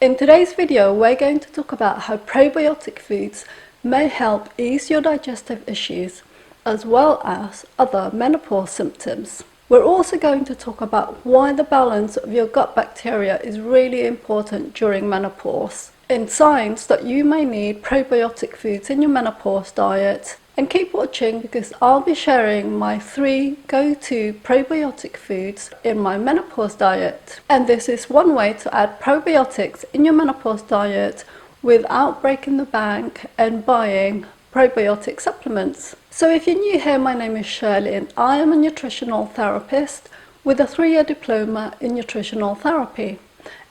In today's video, we're going to talk about how probiotic foods may help ease your digestive issues as well as other menopause symptoms. We're also going to talk about why the balance of your gut bacteria is really important during menopause, and signs that you may need probiotic foods in your menopause diet. And keep watching because I'll be sharing my 3 go-to probiotic foods in my menopause diet. And this is one way to add probiotics in your menopause diet without breaking the bank and buying probiotic supplements. So if you're new here, my name is Shirley and I am a nutritional therapist with a 3-year diploma in nutritional therapy.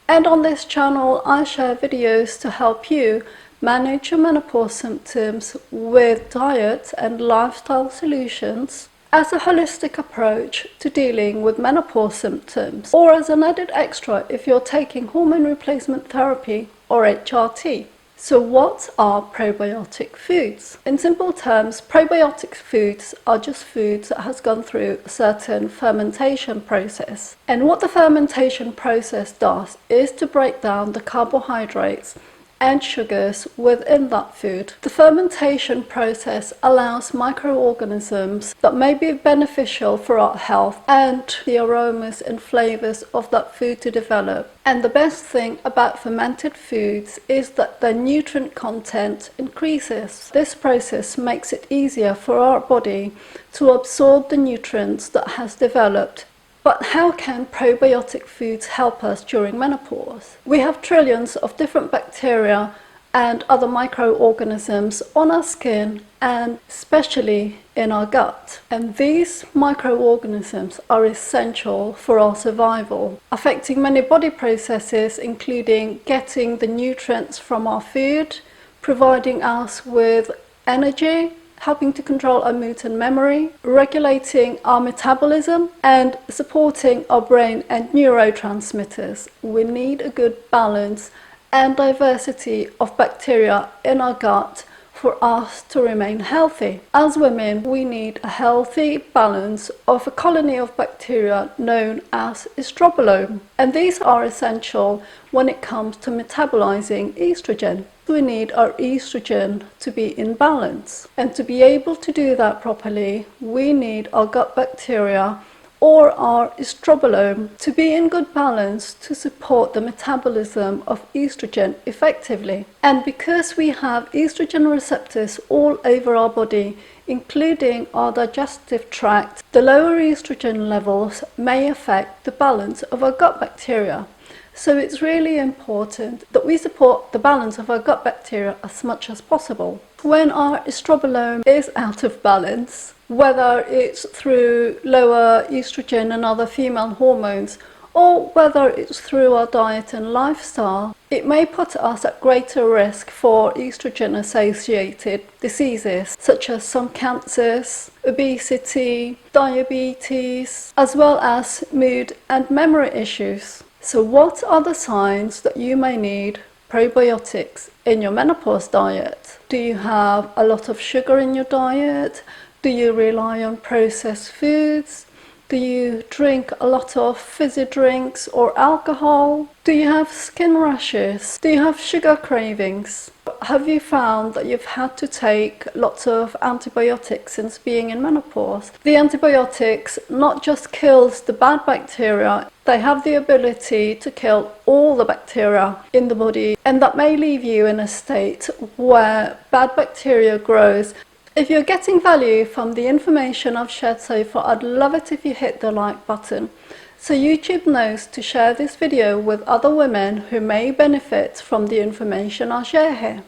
And on this channel I share videos to help you manage your menopause symptoms with diet and lifestyle solutions as a holistic approach to dealing with menopause symptoms, or as an added extra if you're taking hormone replacement therapy or HRT. So what are probiotic foods? In simple terms, probiotic foods are just foods that has gone through a certain fermentation process. And what the fermentation process does is to break down the carbohydrates and sugars within that food. The fermentation process allows microorganisms that may be beneficial for our health and the aromas and flavors of that food to develop. And the best thing about fermented foods is that the nutrient content increases. This process makes it easier for our body to absorb the nutrients that has developed. But how can probiotic foods help us during menopause? We have trillions of different bacteria and other microorganisms on our skin and especially in our gut. And these microorganisms are essential for our survival, affecting many body processes, including getting the nutrients from our food, providing us with energy, helping to control our mood and memory, regulating our metabolism, and supporting our brain and neurotransmitters. We need a good balance and diversity of bacteria in our gut for us to remain healthy. As women, we need a healthy balance of a colony of bacteria known as estrobolome. And these are essential when it comes to metabolizing estrogen. We need our estrogen to be in balance. And to be able to do that properly, we need our gut bacteria or our estrobolome to be in good balance to support the metabolism of estrogen effectively. And because we have estrogen receptors all over our body, including our digestive tract, the lower estrogen levels may affect the balance of our gut bacteria. So it's really important that we support the balance of our gut bacteria as much as possible. When our estrobolome is out of balance, whether it's through lower estrogen and other female hormones, or whether it's through our diet and lifestyle, it may put us at greater risk for estrogen-associated diseases such as some cancers, obesity, diabetes, as well as mood and memory issues. So what are the signs that you may need probiotics in your menopause diet? Do you have a lot of sugar in your diet? Do you rely on processed foods? Do you drink a lot of fizzy drinks or alcohol? Do you have skin rashes? Do you have sugar cravings? Have you found that you've had to take lots of antibiotics since being in menopause? The antibiotics not just kills the bad bacteria, they have the ability to kill all the bacteria in the body, and that may leave you in a state where bad bacteria grows. If you're getting value from the information I've shared so far, I'd love it if you hit the like button, so YouTube knows to share this video with other women who may benefit from the information I share here.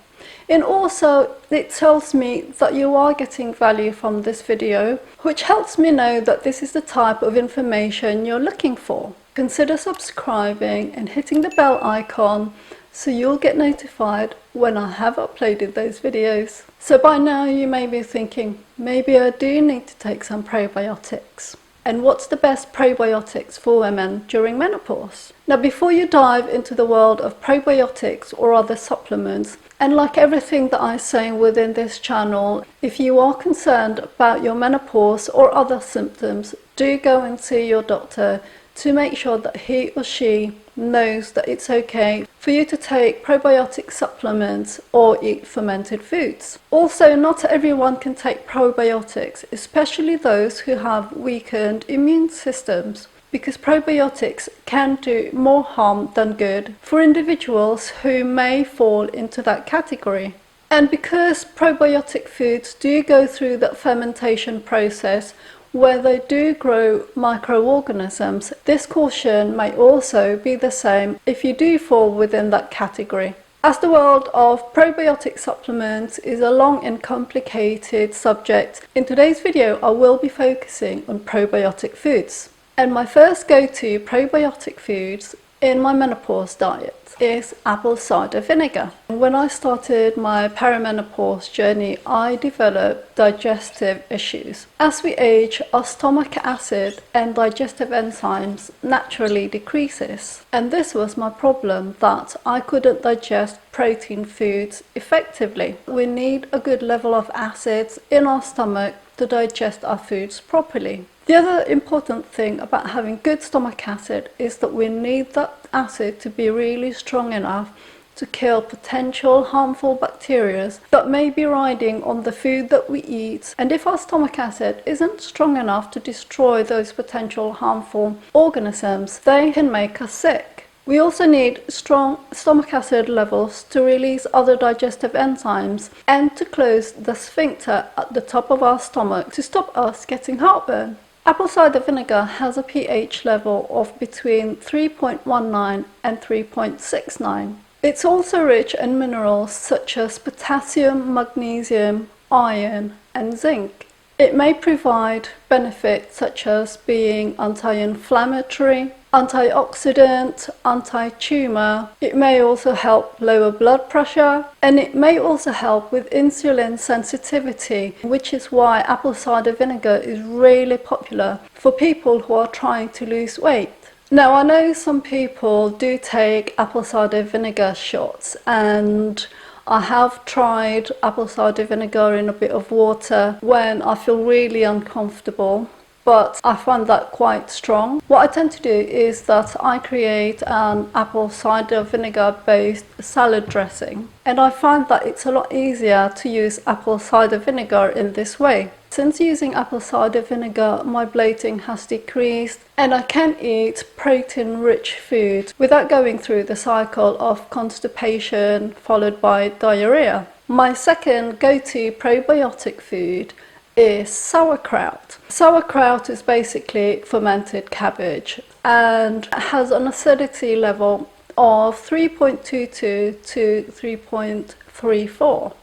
And also, it tells me that you are getting value from this video, which helps me know that this is the type of information you're looking for. Consider subscribing and hitting the bell icon so you'll get notified when I have uploaded those videos. So by now you may be thinking, maybe I do need to take some probiotics. And what's the best probiotics for women during menopause? Now, before you dive into the world of probiotics or other supplements, and like everything that I say within this channel, if you are concerned about your menopause or other symptoms, do go and see your doctor to make sure that he or she knows that it's okay for you to take probiotic supplements or eat fermented foods. Also, not everyone can take probiotics, especially those who have weakened immune systems, because probiotics can do more harm than good for individuals who may fall into that category. And because probiotic foods do go through that fermentation process where they do grow microorganisms, this caution may also be the same if you do fall within that category. As the world of probiotic supplements is a long and complicated subject, in today's video I will be focusing on probiotic foods. And my first go-to probiotic foods in my menopause diet is apple cider vinegar. When I started my perimenopause journey, I developed digestive issues. As we age, our stomach acid and digestive enzymes naturally decreases. And this was my problem, that I couldn't digest protein foods effectively. We need a good level of acids in our stomach to digest our foods properly. The other important thing about having good stomach acid is that we need that acid to be really strong enough to kill potential harmful bacteria that may be riding on the food that we eat. And if our stomach acid isn't strong enough to destroy those potential harmful organisms, they can make us sick. We also need strong stomach acid levels to release other digestive enzymes and to close the sphincter at the top of our stomach to stop us getting heartburn. Apple cider vinegar has a pH level of between 3.19 and 3.69. It's also rich in minerals such as potassium, magnesium, iron, and zinc. It may provide benefits such as being anti-inflammatory, antioxidant, anti-tumor. It may also help lower blood pressure, and it may also help with insulin sensitivity, which is why apple cider vinegar is really popular for people who are trying to lose weight. Now, I know some people do take apple cider vinegar shots, and I have tried apple cider vinegar in a bit of water when I feel really uncomfortable, but I find that quite strong. What I tend to do is that I create an apple cider vinegar based salad dressing, and I find that it's a lot easier to use apple cider vinegar in this way. Since using apple cider vinegar, my bloating has decreased and I can eat protein-rich foods without going through the cycle of constipation followed by diarrhea. My second go-to probiotic food is sauerkraut. Sauerkraut is basically fermented cabbage and has an acidity level of 3.22 to 3.34.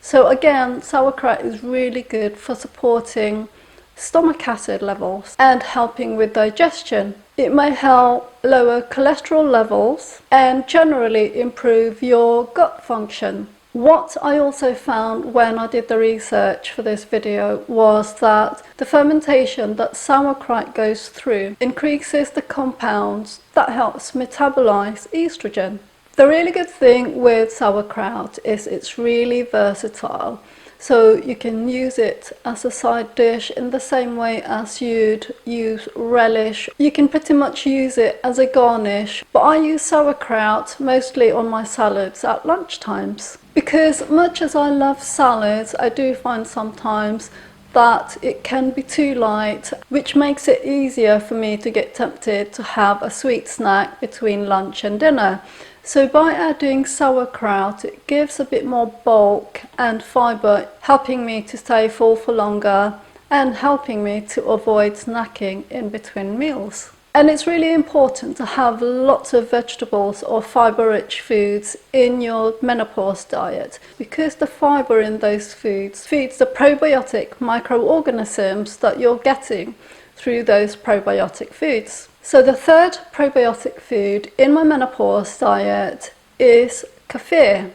So again, sauerkraut is really good for supporting stomach acid levels and helping with digestion. It may help lower cholesterol levels and generally improve your gut function. What I also found when I did the research for this video was that the fermentation that sauerkraut goes through increases the compounds that helps metabolize estrogen. The really good thing with sauerkraut is it's really versatile. So you can use it as a side dish in the same way as you'd use relish. You can pretty much use it as a garnish, but I use sauerkraut mostly on my salads at lunchtimes. Because much as I love salads, I do find sometimes that it can be too light, which makes it easier for me to get tempted to have a sweet snack between lunch and dinner. So by adding sauerkraut, it gives a bit more bulk and fibre, helping me to stay full for longer and helping me to avoid snacking in between meals. And it's really important to have lots of vegetables or fibre-rich foods in your menopause diet, because the fibre in those foods feeds the probiotic microorganisms that you're getting through those probiotic foods. So the third probiotic food in my menopause diet is kefir,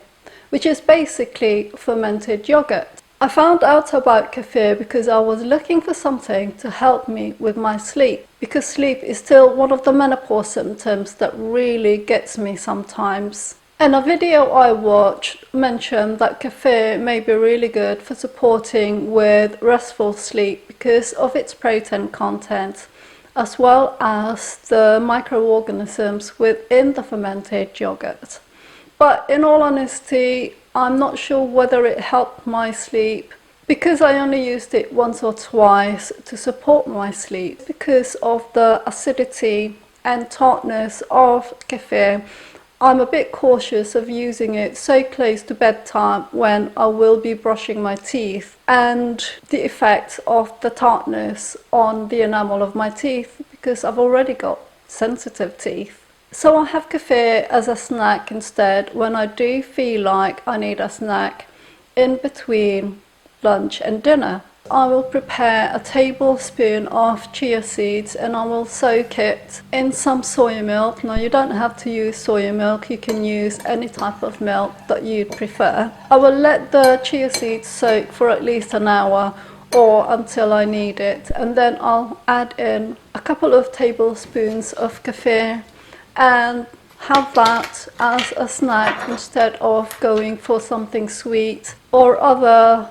which is basically fermented yogurt. I found out about kefir because I was looking for something to help me with my sleep, because sleep is still one of the menopause symptoms that really gets me sometimes. And a video I watched mentioned that kefir may be really good for supporting with restful sleep because of its protein content as well as the microorganisms within the fermented yogurt. But in all honesty, I'm not sure whether it helped my sleep, because I only used it once or twice to support my sleep. Because of the acidity and tartness of kefir, I'm a bit cautious of using it so close to bedtime when I will be brushing my teeth, and the effect of the tartness on the enamel of my teeth, because I've already got sensitive teeth. So I have kefir as a snack instead when I do feel like I need a snack in between lunch and dinner. I will prepare a tablespoon of chia seeds and I will soak it in some soy milk. Now, you don't have to use soy milk, you can use any type of milk that you prefer. I will let the chia seeds soak for at least an hour or until I need it, and then I'll add in a couple of tablespoons of kefir and have that as a snack instead of going for something sweet or other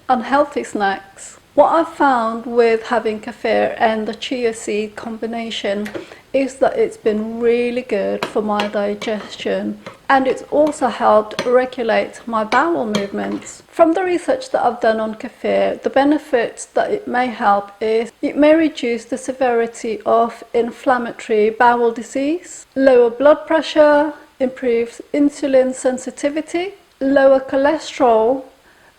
unhealthy snacks. What I've found with having kefir and the chia seed combination is that it's been really good for my digestion, and it's also helped regulate my bowel movements. From the research that I've done on kefir, the benefits that it may help is it may reduce the severity of inflammatory bowel disease, lower blood pressure, improves insulin sensitivity, lower cholesterol,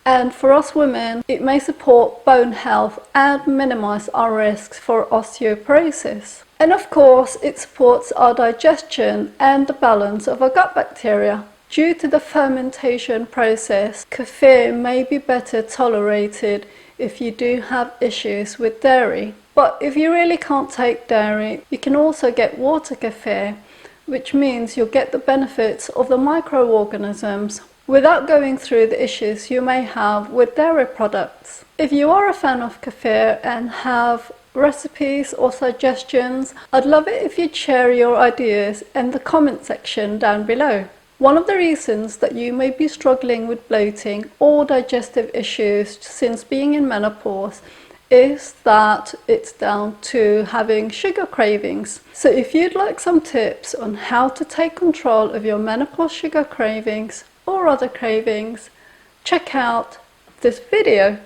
and for us women, it may support bone health and minimize our risks for osteoporosis. And of course, it supports our digestion and the balance of our gut bacteria. Due to the fermentation process, kefir may be better tolerated if you do have issues with dairy. But if you really can't take dairy, you can also get water kefir, which means you'll get the benefits of the microorganisms without going through the issues you may have with dairy products. If you are a fan of kefir and have recipes or suggestions, I'd love it if you'd share your ideas in the comment section down below. One of the reasons that you may be struggling with bloating or digestive issues since being in menopause is that it's down to having sugar cravings. So if you'd like some tips on how to take control of your menopause sugar cravings or other cravings, check out this video.